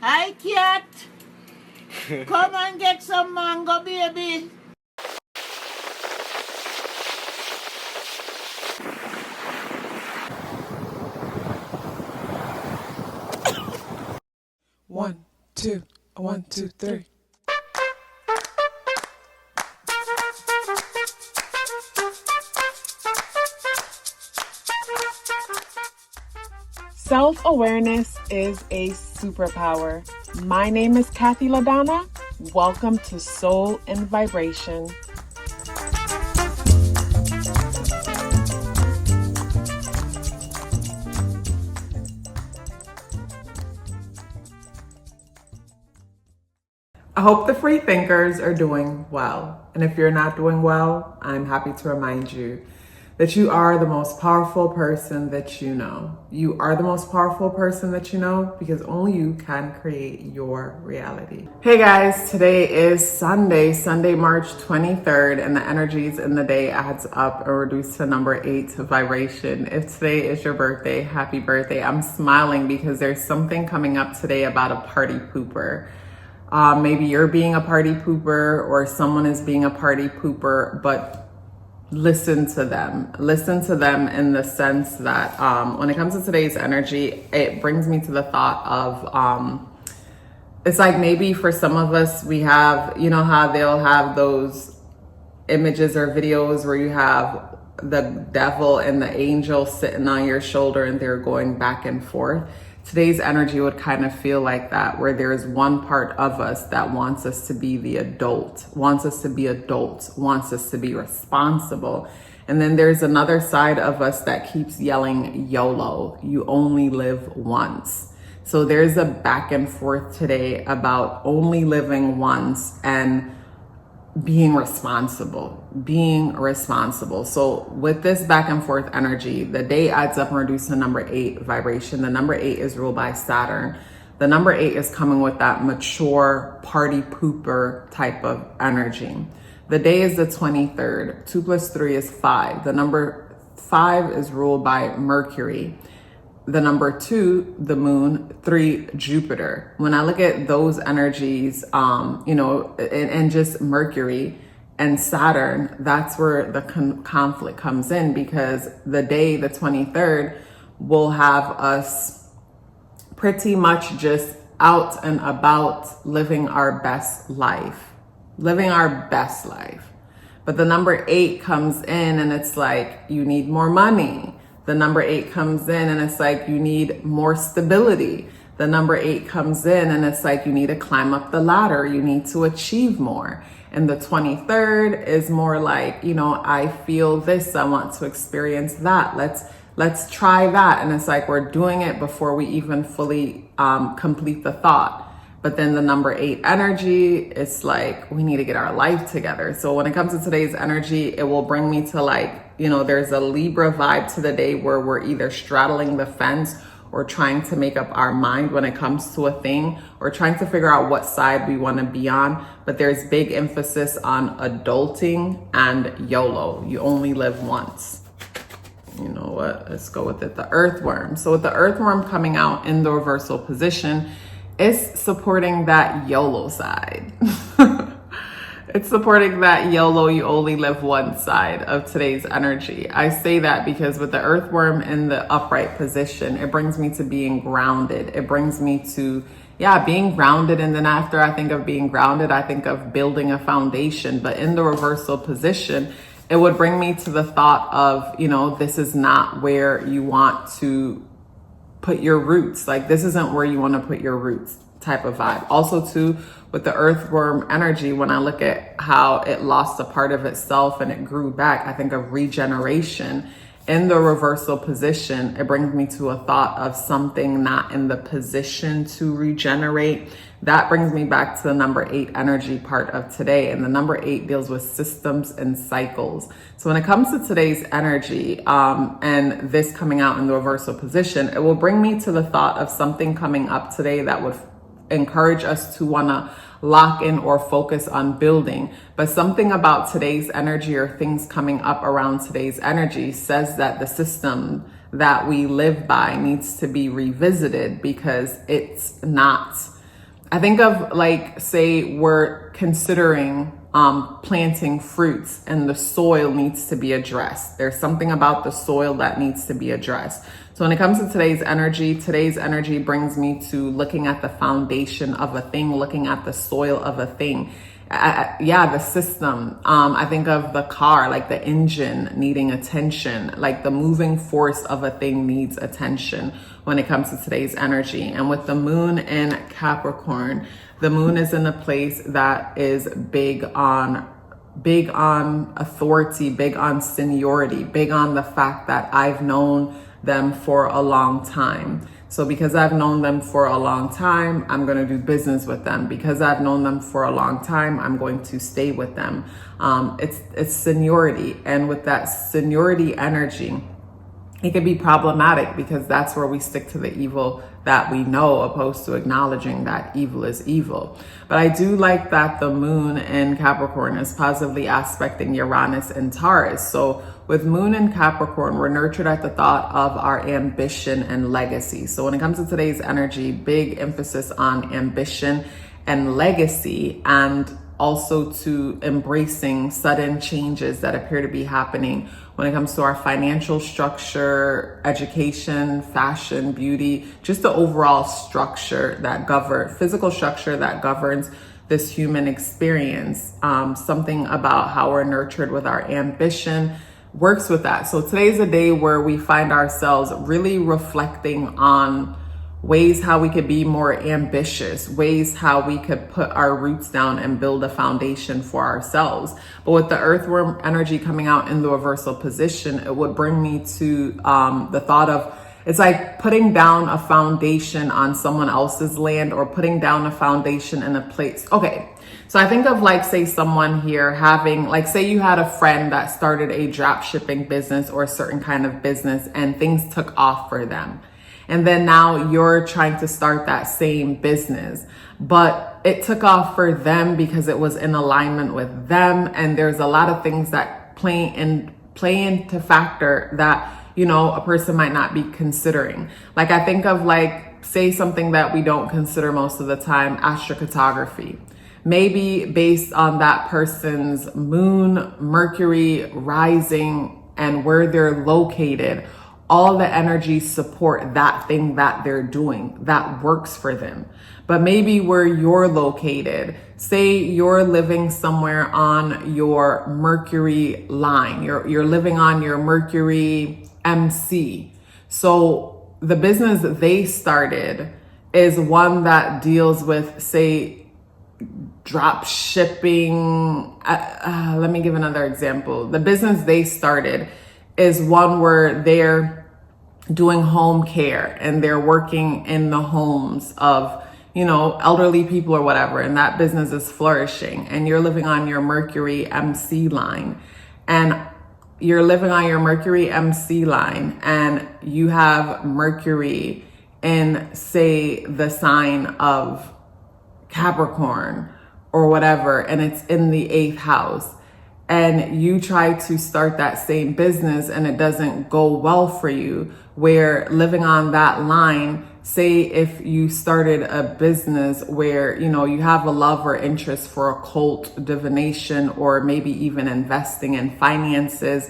Hi, cat. Come and get some mango, baby. One, two, 1, 2, 3. Self-awareness is a superpower. My name is KathyLaDonna. Welcome to Soul and Vibration. I hope the free thinkers are doing well. And if you're not doing well, I'm happy to remind you that you are the most powerful person that you know. You are the most powerful person that you know because only you can create your reality. Hey guys, today is Sunday, March 23rd, and the energies in the day adds up and reduced to number 8 vibration. If today is your birthday, happy birthday. I'm smiling because there's something coming up today about a party pooper. Maybe you're being a party pooper or someone is being a party pooper, but listen to them in the sense that when it comes to today's energy, it brings me to the thought of it's like maybe for some of us, we have, you know how they'll have those images or videos where you have the devil and the angel sitting on your shoulder and they're going back and forth. Today's energy would kind of feel like that, where there's one part of us that wants us to be the adult, wants us to be responsible. And then there's another side of us that keeps yelling, YOLO, you only live once. So there's a back and forth today about only living once and being responsible. So with this back and forth energy, the day adds up and reduced to number 8 vibration. The number 8 is ruled by Saturn. The number 8 is coming with that mature party pooper type of energy. The day is the 23rd. 2 plus 3 is 5. The number 5 is ruled by Mercury. The number 2, the moon, 3, Jupiter. When I look at those energies, and just Mercury and Saturn, that's where the conflict comes in, because the day, the 23rd, will have us pretty much just out and about living our best life. But the number 8 comes in and it's like, you need more money. The number 8 comes in and it's like, you need more stability. The number 8 comes in and it's like, you need to climb up the ladder. You need to achieve more. And the 23rd is more like, I feel this. I want to experience that. Let's try that. And it's like, we're doing it before we even fully complete the thought. But then the number 8 energy, it's like, we need to get our life together. So when it comes to today's energy, it will bring me to there's a Libra vibe to the day where we're either straddling the fence or trying to make up our mind when it comes to a thing, or trying to figure out what side we want to be on. But there's big emphasis on adulting and YOLO. You only live once. You know what? Let's go with it. The earthworm. So with the earthworm coming out in the reversal position, it's supporting that YOLO side. It's supporting that YOLO, you only live one side of today's energy. I say that because with the earthworm in the upright position, it brings me to being grounded. It brings me to, being grounded. And then after I think of being grounded, I think of building a foundation. But in the reversal position, it would bring me to the thought of, this is not where you want to put your roots. Like, this isn't where you want to put your roots type of vibe. Also too, with the earthworm energy, when I look at how it lost a part of itself and it grew back, I think of regeneration. In the reversal position, it brings me to a thought of something not in the position to regenerate. That brings me back to the number 8 energy part of today. And the number 8 deals with systems and cycles. So when it comes to today's energy, and this coming out in the reversal position, it will bring me to the thought of something coming up today that would encourage us to want to lock in or focus on building. But something about today's energy or things coming up around today's energy says that the system that we live by needs to be revisited, because it's not I think of like, say we're considering planting fruits and the soil needs to be addressed. There's something about the soil that needs to be addressed. So when it comes to today's energy brings me to looking at the foundation of a thing, looking at the soil of a thing. The system. I think of the car, like the engine needing attention, like the moving force of a thing needs attention when it comes to today's energy. And with the moon in Capricorn, the moon is in a place that is big on authority, big on seniority, big on the fact that I've known them for a long time. So because I've known them for a long time, I'm going to do business with them. Because I've known them for a long time, I'm going to stay with them. It's seniority. And with that seniority energy, it can be problematic because that's where we stick to the evil that we know, opposed to acknowledging that evil is evil. But I do like that the moon in Capricorn is positively aspecting Uranus and Taurus. So with moon in Capricorn, we're nurtured at the thought of our ambition and legacy. So when it comes to today's energy, big emphasis on ambition and legacy, and also to embracing sudden changes that appear to be happening when it comes to our financial structure, education, fashion, beauty, just the overall structure that physical structure that governs this human experience. Something about how we're nurtured with our ambition works with that. So today's a day where we find ourselves really reflecting on ways how we could be more ambitious, ways how we could put our roots down and build a foundation for ourselves. But with the earthworm energy coming out in the reversal position, it would bring me to the thought of, it's like putting down a foundation on someone else's land, or putting down a foundation in a place. Okay, so I think of like, say someone here having, like say you had a friend that started a drop shipping business or a certain kind of business and things took off for them. And then now you're trying to start that same business, but it took off for them because it was in alignment with them. And there's a lot of things that play into factor that, you know, a person might not be considering. Like I think of like, say something that we don't consider most of the time, astrocartography. Maybe based on that person's moon, Mercury, rising, and where they're located, all the energies support that thing that they're doing that works for them. But maybe where you're located, say you're living somewhere on your Mercury line, you're living on your Mercury MC. So the business that they started is one that deals with, say, drop shipping. Let me give another example. The business they started is one where they're doing home care and they're working in the homes of, you know, elderly people or whatever, and that business is flourishing, and you're living on your Mercury MC line, and you're living on your Mercury MC line, and you have Mercury in, say, the sign of Capricorn or whatever, and it's in the 8th house, and you try to start that same business and it doesn't go well for you, where living on that line, say if you started a business where, you know, you have a love or interest for occult divination, or maybe even investing in finances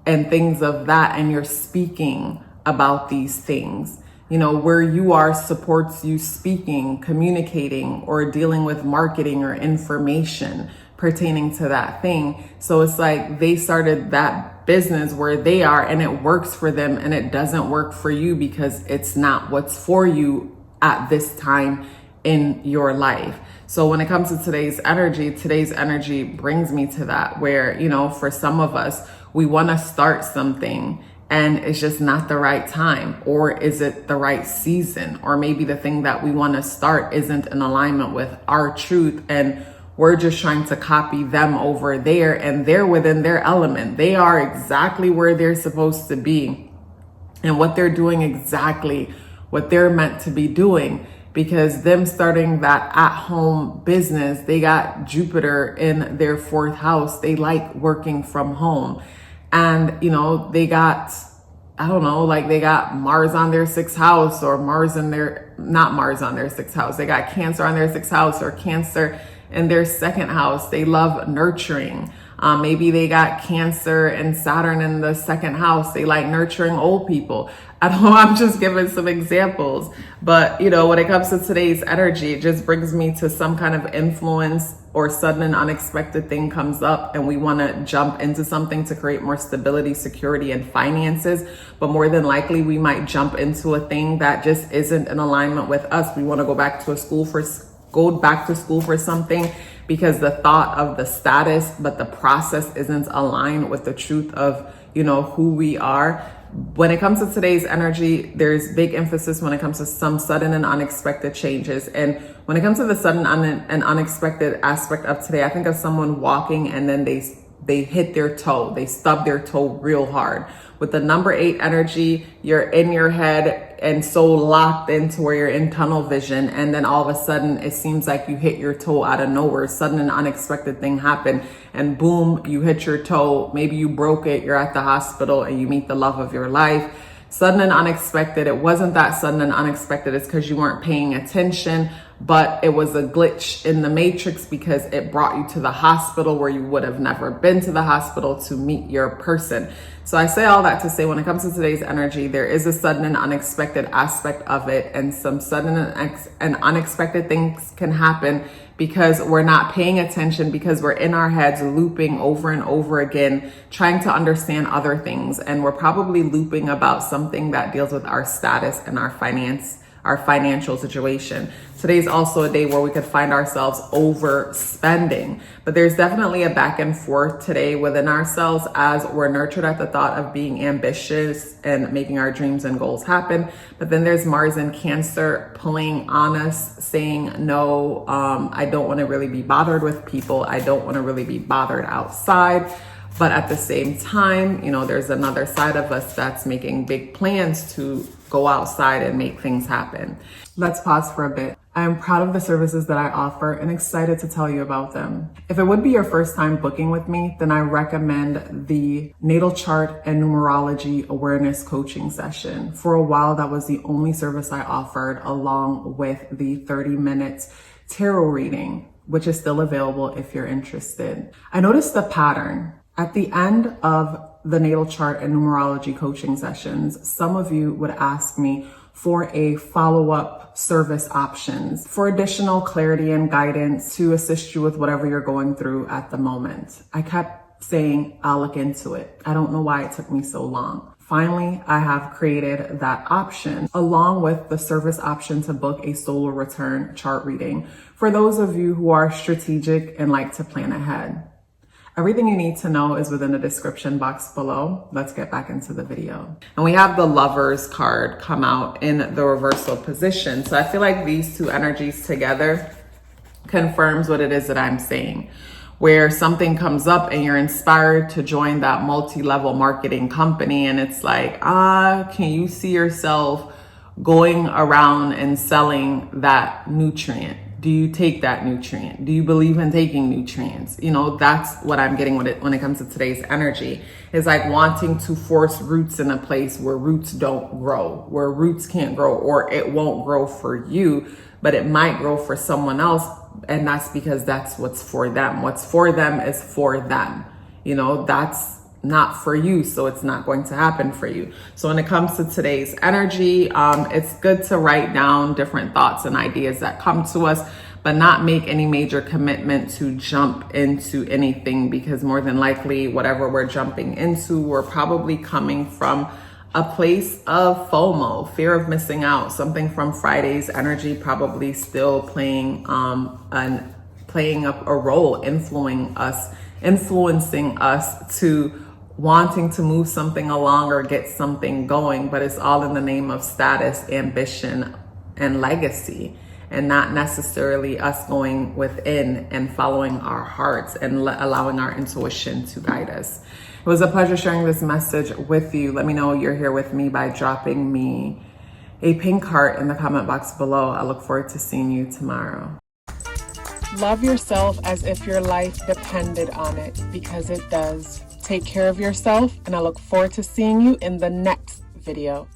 and things of that, and you're speaking about these things, you know, where you are supports you speaking, communicating, or dealing with marketing or information pertaining to that thing. So it's like they started that business where they are and it works for them, and it doesn't work for you because it's not what's for you at this time in your life. So when it comes to today's energy brings me to that, where, you know, for some of us, we want to start something and it's just not the right time, or is it the right season, or maybe the thing that we want to start isn't in alignment with our truth, and we're just trying to copy them over there, and they're within their element. They are exactly where they're supposed to be, and what they're doing exactly what they're meant to be doing, because them starting that at-home business, they got Jupiter in their 4th house. They like working from home. And, you know, they got, I don't know, like they got Mars on their 6th house, or Mars in their not Mars on their 6th house. They got Cancer on their 6th house or Cancer in their 2nd house. They love nurturing. Maybe they got Cancer and Saturn in the 2nd house. They like nurturing old people. I don't know, I'm just giving some examples. But, you know, when it comes to today's energy, it just brings me to some kind of influence or sudden and unexpected thing comes up and we want to jump into something to create more stability, security, and finances. But more than likely, we might jump into a thing that just isn't in alignment with us. We want to go back to school for something because the thought of the status, but the process isn't aligned with the truth of, you know, who we are. When it comes to today's energy, there's big emphasis when it comes to some sudden and unexpected changes. And when it comes to the sudden and unexpected aspect of today, I think of someone walking and then they hit their toe, they stub their toe real hard. With the number 8 energy, you're in your head and so locked into where you're in tunnel vision. And then all of a sudden, it seems like you hit your toe out of nowhere. Sudden and unexpected thing happened and boom, you hit your toe. Maybe you broke it. You're at the hospital and you meet the love of your life. Sudden and unexpected. It wasn't that sudden and unexpected. It's because you weren't paying attention, but it was a glitch in the matrix because it brought you to the hospital where you would have never been to the hospital to meet your person. So I say all that to say when it comes to today's energy, there is a sudden and unexpected aspect of it, and some sudden and unexpected things can happen because we're not paying attention, because we're in our heads looping over and over again, trying to understand other things. And we're probably looping about something that deals with our status and our financial situation. Today's also a day where we could find ourselves overspending, but there's definitely a back and forth today within ourselves as we're nurtured at the thought of being ambitious and making our dreams and goals happen. But then there's Mars in Cancer pulling on us, saying, no, I don't want to really be bothered with people. I don't want to really be bothered outside. But at the same time, you know, there's another side of us that's making big plans to go outside and make things happen. Let's pause for a bit. I am proud of the services that I offer and excited to tell you about them. If it would be your first time booking with me, then I recommend the natal chart and numerology awareness coaching session. For a while, that was the only service I offered, along with the 30 minutes tarot reading, which is still available if you're interested. I noticed the pattern. At the end of the natal chart and numerology coaching sessions, some of you would ask me for a follow-up service options for additional clarity and guidance to assist you with whatever you're going through at the moment. I kept saying, I'll look into it. I don't know why it took me so long. Finally, I have created that option along with the service option to book a solar return chart reading for those of you who are strategic and like to plan ahead. Everything you need to know is within the description box below. Let's get back into the video. And we have the Lovers card come out in the reversal position. So I feel like these two energies together confirms what it is that I'm saying, where something comes up and you're inspired to join that multi-level marketing company. And it's like, can you see yourself going around and selling that nutrient? Do you take that nutrient? Do you believe in taking nutrients? You know, that's what I'm getting with it when it comes to today's energy. It's like wanting to force roots in a place where roots don't grow, where roots can't grow, or it won't grow for you, but it might grow for someone else. And that's because that's what's for them. What's for them is for them. You know, that's not for you, so it's not going to happen for you. So when it comes to today's energy, it's good to write down different thoughts and ideas that come to us, but not make any major commitment to jump into anything, because more than likely, whatever we're jumping into, we're probably coming from a place of FOMO, fear of missing out, something from Friday's energy, probably still playing a role, influencing us to wanting to move something along or get something going, but it's all in the name of status, ambition, and legacy, and not necessarily us going within and following our hearts and allowing our intuition to guide us. It was a pleasure sharing this message with you. Let me know you're here with me by dropping me a pink heart in the comment box below. I look forward to seeing you tomorrow. Love yourself as if your life depended on it, because it does. Take care of yourself, and I look forward to seeing you in the next video.